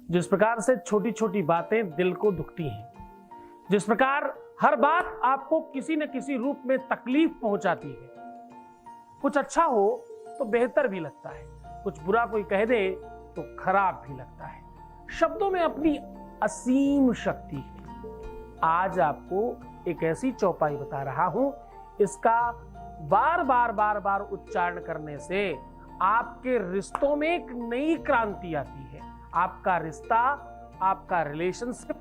जिस प्रकार से छोटी छोटी बातें दिल को दुखती हैं, जिस प्रकार हर बात आपको किसी न किसी रूप में तकलीफ पहुंचाती है। कुछ अच्छा हो तो बेहतर भी लगता है, कुछ बुरा कोई कह दे तो खराब भी लगता है। शब्दों में अपनी असीम शक्ति है। आज आपको एक ऐसी चौपाई बता रहा हूं, इसका बार बार उच्चारण करने से आपके रिश्तों में एक नई क्रांति आती है। आपका रिश्ता, आपका रिलेशनशिप,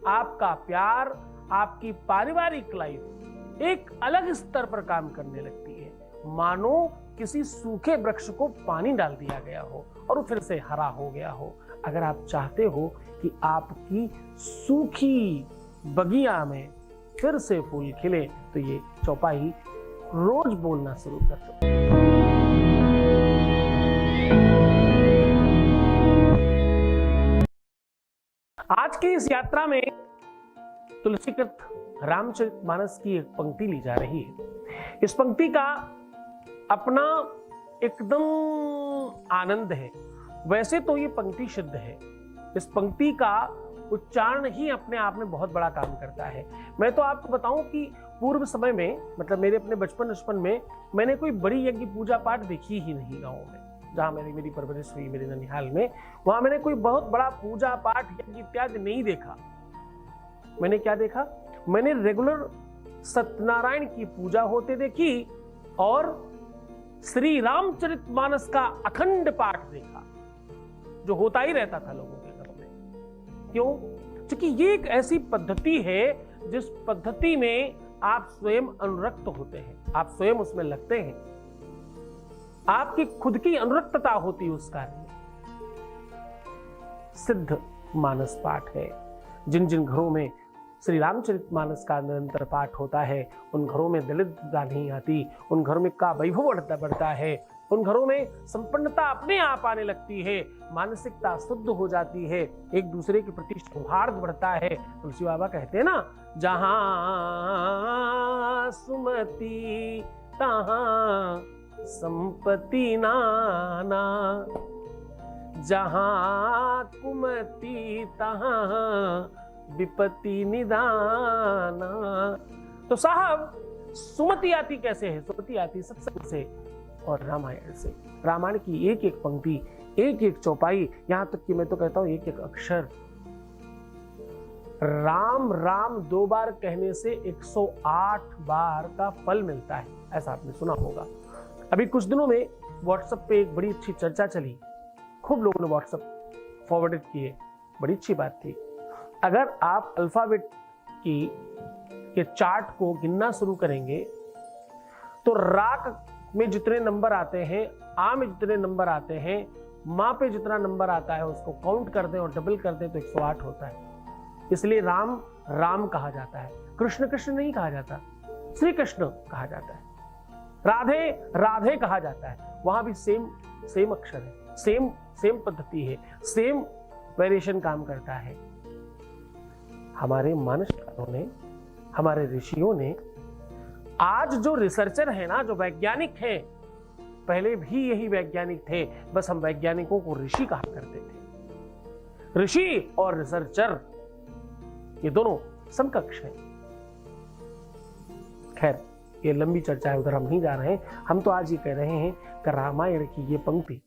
आपका प्यार, आपकी पारिवारिक लाइफ एक अलग स्तर पर काम करने लगती है। मानो किसी सूखे वृक्ष को पानी डाल दिया गया हो और वो फिर से हरा हो गया हो। अगर आप चाहते हो कि आपकी सूखी बगिया में फिर से फूल खिले तो ये चौपाई रोज बोलना शुरू कर दो। आज की इस यात्रा में तुलसीकृत रामचरितमानस की एक पंक्ति ली जा रही है। इस पंक्ति का अपना एकदम आनंद है। वैसे तो ये पंक्ति शुद्ध है, इस पंक्ति का उच्चारण ही अपने आप में बहुत बड़ा काम करता है। मैं तो आपको बताऊं कि पूर्व समय में, मतलब मेरे अपने बचपन में मैंने कोई बड़ी यज्ञ पूजा पाठ देखी ही नहीं गाँव में, जहां मेरी परवरिश हुई मेरे ननिहाल में। वहां मैंने कोई बहुत बड़ा पूजा पाठ यज्ञ इत्यादि नहीं देखा। मैंने क्या देखा? मैंने रेगुलर सत्यनारायण की पूजा होते देखी और श्री रामचरितमानस का अखंड पाठ देखा, जो होता ही रहता था लोगों के घर में। क्यों? क्योंकि ये एक ऐसी पद्धति है जिस पद्धति में आप स्वयं अनुरक्त होते हैं, आप स्वयं उसमें लगते हैं, आपकी खुद की अनुरक्तता होती है उस कार्य में। सिद्ध मानस पाठ है। जिन जिन घरों में श्री रामचरितमानस का निरंतर पाठ होता है, उन घरों में दरिद्रता नहीं आती, उन घरों में का वैभव बढ़ता है, उन घरों में संपन्नता अपने आप आने लगती है, मानसिकता शुद्ध हो जाती है, एक दूसरे के प्रति सौहार्द बढ़ता है। तुलसी बाबा कहते हैं ना, जहां सुमति तहां संपत्ति नाना, जहां कुमति तहां विपत्ति निदाना। तो साहब, सुमति आती कैसे है? सुमति आती सत्संग से और रामायण से। रामायण की एक एक पंक्ति, एक एक चौपाई, यहां तक कि मैं तो कहता हूं एक एक अक्षर। राम राम 2 बार कहने से 108 बार का फल मिलता है, ऐसा आपने सुना होगा। अभी कुछ दिनों में व्हाट्सएप पे एक बड़ी अच्छी चर्चा चली, खूब लोगों ने व्हाट्सएप फॉरवर्डेड किए, बड़ी अच्छी बात थी। अगर आप अल्फाबेट के चार्ट को गिनना शुरू करेंगे तो रा में जितने नंबर आते हैं, आ में जितने नंबर आते हैं, मां पे जितना नंबर आता है उसको काउंट कर दें और डबल कर दें तो 108 होता है। इसलिए राम राम कहा जाता है, कृष्ण कृष्ण नहीं कहा जाता, श्री कृष्ण कहा जाता है, राधे राधे कहा जाता है। वहां भी सेम अक्षर है, सेम पद्धति है, सेम वेरिएशन काम करता है। हमारे मानसकारों ने, हमारे ऋषियों ने, आज जो रिसर्चर है ना, जो वैज्ञानिक हैं, पहले भी यही वैज्ञानिक थे, बस हम वैज्ञानिकों को ऋषि कहा करते थे। ऋषि और रिसर्चर ये दोनों समकक्ष हैं। खैर, ये लंबी चर्चा है, उधर हम नहीं जा रहे हैं। हम तो आज ये कह रहे हैं कि रामायण की ये पंक्ति,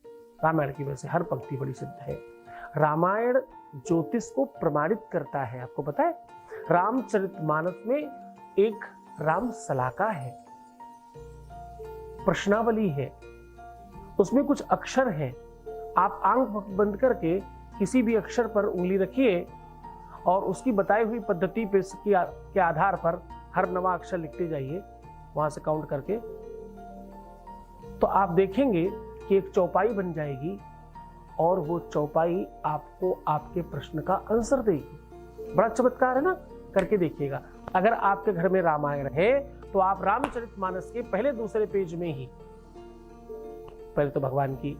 रामायण की वैसे हर पंक्ति बड़ी सिद्ध है। रामायण ज्योतिष को प्रमाणित करता है। आपको पता है, रामचरितमानस में एक राम सलाका है, प्रश्नावली है, उसमें कुछ अक्षर हैं। आप आंख बंद करके किसी भी अक्षर पर उंगली रखिए और उसकी बताई हुई पद्धति पे के आधार पर हर नवा अक्षर लिखते जाइए, वहां से काउंट करके, तो आप देखेंगे कि एक चौपाई बन जाएगी और वो चौपाई आपको आपके प्रश्न का आंसर देगी। बड़ा चमत्कार है ना, करके देखिएगा। अगर आपके घर में रामायण है तो आप रामचरितमानस के पहले दूसरे पेज में ही, पहले तो भगवान की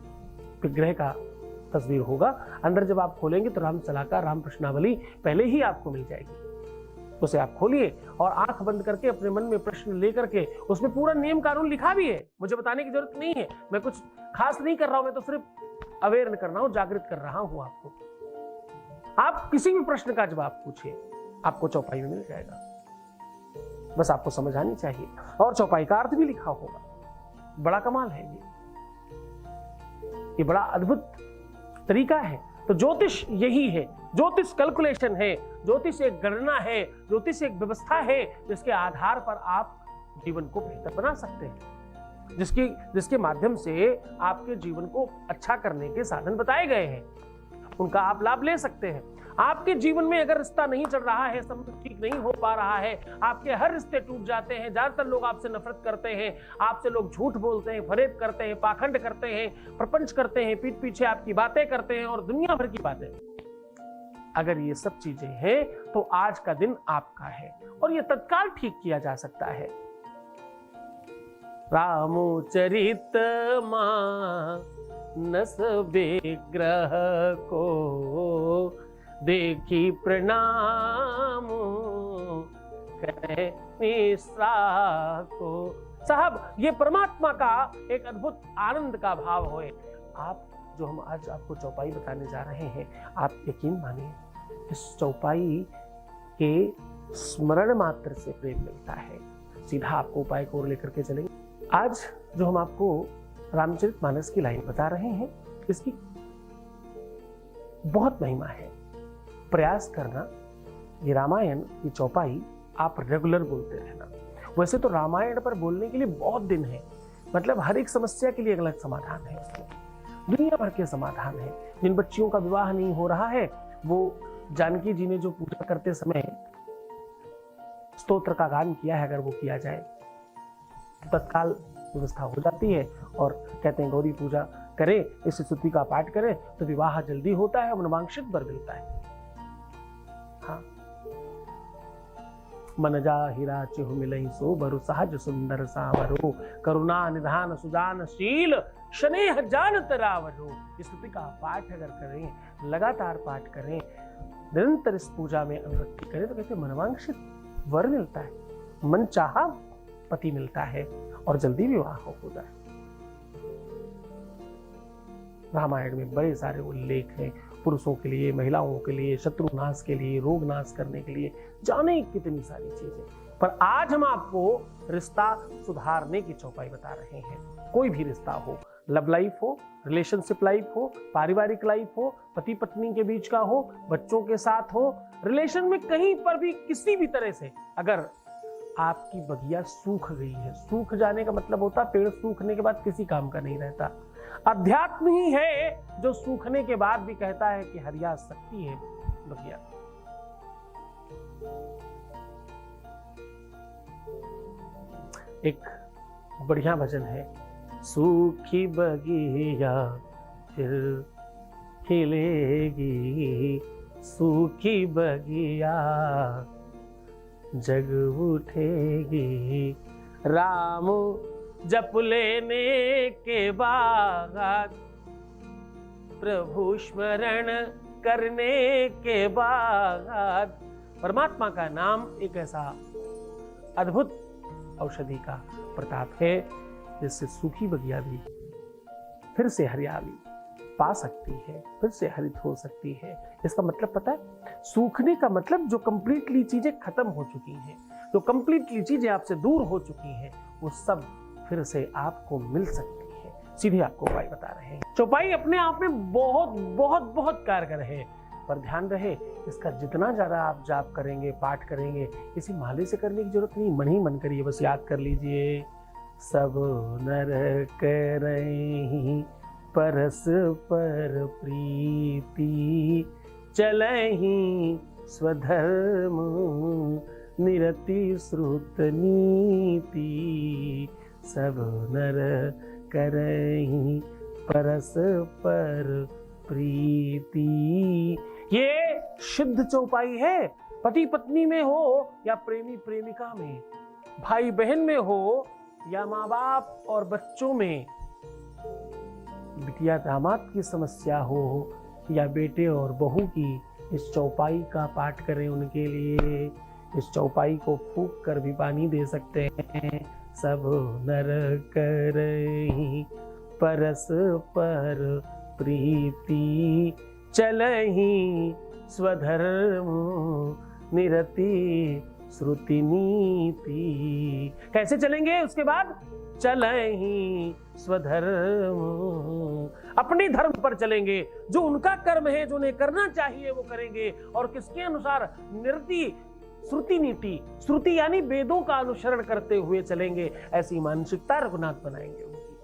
विग्रह का तस्वीर होगा, अंदर जब आप खोलेंगे तो राम सलाका, राम प्रश्नावली पहले ही आपको मिल जाएगी। उसे आप खोलिए और आंख बंद करके अपने मन में प्रश्न लेकर के, उसमें पूरा नियम कानून लिखा भी है, मुझे बताने की जरूरत नहीं है, मैं कुछ खास नहीं कर रहा हूं, मैं तो सिर्फ अवेयर कर रहा हूं, जागृत कर रहा हूं आपको। आप किसी भी प्रश्न का जवाब पूछिए, आपको चौपाई में मिल जाएगा। बस आपको समझ आनी चाहिए, और चौपाई का अर्थ भी लिखा होगा। बड़ा कमाल है ये बड़ा अद्भुत तरीका है। तो ज्योतिष यही है, ज्योतिष कैलकुलेशन है, ज्योतिष एक गणना है, ज्योतिष एक व्यवस्था है जिसके आधार पर आप जीवन को बेहतर बना सकते हैं, जिसके माध्यम से आपके जीवन को अच्छा करने के साधन बताए गए हैं, उनका आप लाभ ले सकते हैं। आपके जीवन में अगर रिश्ता नहीं चल रहा है, सब ठीक नहीं हो पा रहा है, आपके हर रिश्ते टूट जाते हैं, ज्यादातर लोग आपसे नफरत करते हैं, आपसे लोग झूठ बोलते हैं, फरेब करते हैं, पाखंड करते हैं, प्रपंच करते हैं, पीठ पीछे आपकी बातें करते हैं और दुनिया भर की बातें, अगर ये सब चीजें हैं तो आज का दिन आपका है और ये तत्काल ठीक किया जा सकता है। रामचरित मानस विग्रह को देखी प्रणाम करे मिश्रा को। साहब, ये परमात्मा का एक अद्भुत आनंद का भाव होए। आप जो हम आज आपको चौपाई बताने जा रहे हैं, आप यकीन मानिए इस चौपाई के स्मरण मात्र से प्रेम मिलता है। सीधा आपको उपाय को लेकर के चलेंगे। आज जो हम आपको रामचरितमानस की लाइन बता रहे हैं, इसकी बहुत महिमा है। प्रयास करना ये रामायण की चौपाई आप रेगुलर बोलते रहना। वैसे तो रामायण पर बोलने के लिए बहुत दिन है, मतलब हर एक समस्या के लिए अलग समाधान है, इसमें दुनिया भर के समाधान है। जिन बच्चियों का विवाह नहीं हो रहा है, वो जानकी जी ने जो पूजा करते समय स्तोत्र का गान किया है, अगर वो किया जाए तो तत्काल व्यवस्था हो जाती है। और कहते हैं गौरी पूजा करें, इस स्तुति का पाठ करें तो विवाह जल्दी होता है, मनवांक्षित वर मिलता है। हाँ, मनजा हीरा चिहु मिलई सो बरु सहज सुंदर सावरो करुणा निधान सुजान शील स्नेह जानत रावरो। इस स्तुति का पाठ अगर करें, लगातार पाठ करें, निरंतर इस पूजा में अनुरक्ति करें तो कहते मनवांक्षित वर मिलता है, मन चाहा पति मिलता है और जल्दी विवाह होता है। रामायण में बड़े सारे उल्लेख हैं पुरुषों के लिए, महिलाओं के लिए, शत्रु नाश के लिए, रोग नाश करने के लिए, जाने कितनी सारी चीजें। पर आज हम आपको रिश्ता सुधारने की चौपाई बता रहे हैं। कोई भी रिश्ता हो, लव लाइफ हो, रिलेशनशिप लाइफ हो, पारिवारिक लाइफ हो, पति पत्नी के बीच का हो, बच्चों के साथ हो, रिलेशन में कहीं पर भी किसी भी तरह से अगर आपकी बगिया सूख गई है, सूख जाने का मतलब होता पेड़ सूखने के बाद किसी काम का नहीं रहता। अध्यात्म ही है जो सूखने के बाद भी कहता है कि हरिया सकती है बगिया। एक बढ़िया भजन है, सूखी बगिया फिर खिलेगी, सूखी बगिया जग उठेगी। राम जप लेने के बाद, प्रभु स्मरण करने के बाद, परमात्मा का नाम एक ऐसा अद्भुत औषधि का प्रताप है जिससे सूखी बगिया भी फिर से हरियाली पा सकती है, फिर से हरित हो सकती है। इसका मतलब पता है, सूखने का मतलब जो कंप्लीटली चीजें खत्म हो चुकी हैं, जो कंप्लीटली चीजें आपसे दूर हो चुकी हैं, वो सब फिर से आपको मिल सकती है। सीधे आपको उपाय बता रहे हैं। चौपाई अपने आप में बहुत बहुत बहुत कारगर है, पर ध्यान रहे इसका जितना ज्यादा आप जाप करेंगे, पाठ करेंगे, किसी माले से करने की जरूरत नहीं, मन ही मन करिए, बस याद कर लीजिए। सब नर करहीं परस पर प्रीति, चलहि स्वधर्म निरति श्रुत नीति। सब नर करहीं परस पर प्रीति। ये शुद्ध चौपाई है। पति पत्नी में हो या प्रेमी प्रेमिका में, भाई बहन में हो या माँ बाप और बच्चों में, बिटिया दामाद की समस्या हो या बेटे और बहू की, इस चौपाई का पाठ करें उनके लिए। इस चौपाई को फूंक कर भी पानी दे सकते हैं। सब नर करहीं परस पर प्रीति, चलहि स्वधर्म निरति श्रुति नीति। कैसे चलेंगे उसके बाद? चलें स्वधर्म, अपने धर्म पर चलेंगे, जो उनका कर्म है, जो उन्हें करना चाहिए वो करेंगे, और किसके अनुसार? निरति श्रुति नीति, श्रुति यानी वेदों का अनुसरण करते हुए चलेंगे। ऐसी मानसिकता रघुनाथ बनाएंगे उनकी।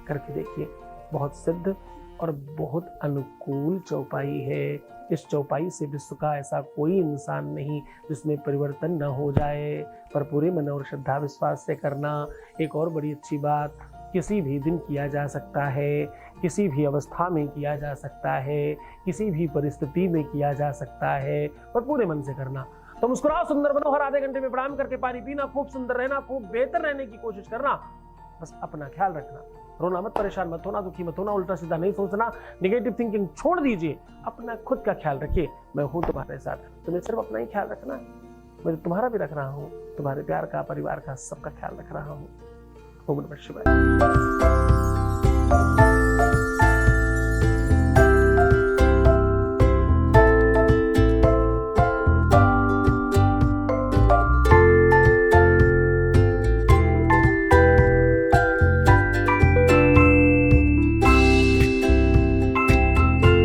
करके देखिए, बहुत सिद्ध और बहुत अनुकूल चौपाई है। इस चौपाई से विश्व का ऐसा कोई इंसान नहीं जिसमें परिवर्तन न हो जाए, पर पूरे मन और श्रद्धा विश्वास से करना। एक और बड़ी अच्छी बात, किसी भी दिन किया जा सकता है, किसी भी अवस्था में किया जा सकता है, किसी भी परिस्थिति में किया जा सकता है, पर पूरे मन से करना। तो मुस्कुराओ, सुंदर बनो, हर आधे घंटे में प्रणाम करके पानी पीना, खूब सुंदर रहना, खूब बेहतर रहने की कोशिश करना। बस अपना ख्याल रखना, रोना मत, परेशान मत होना, दुखी मत होना, उल्टा सीधा नहीं सोचना, नेगेटिव थिंकिंग छोड़ दीजिए, अपना खुद का ख्याल रखिए। मैं हूं तुम्हारे साथ, तुम्हें सिर्फ अपना ही ख्याल रखना है, मैं तुम्हारा भी रख रहा हूं, तुम्हारे प्यार का, परिवार का, सबका ख्याल रख रहा हूं। ओम नमः शिवाय।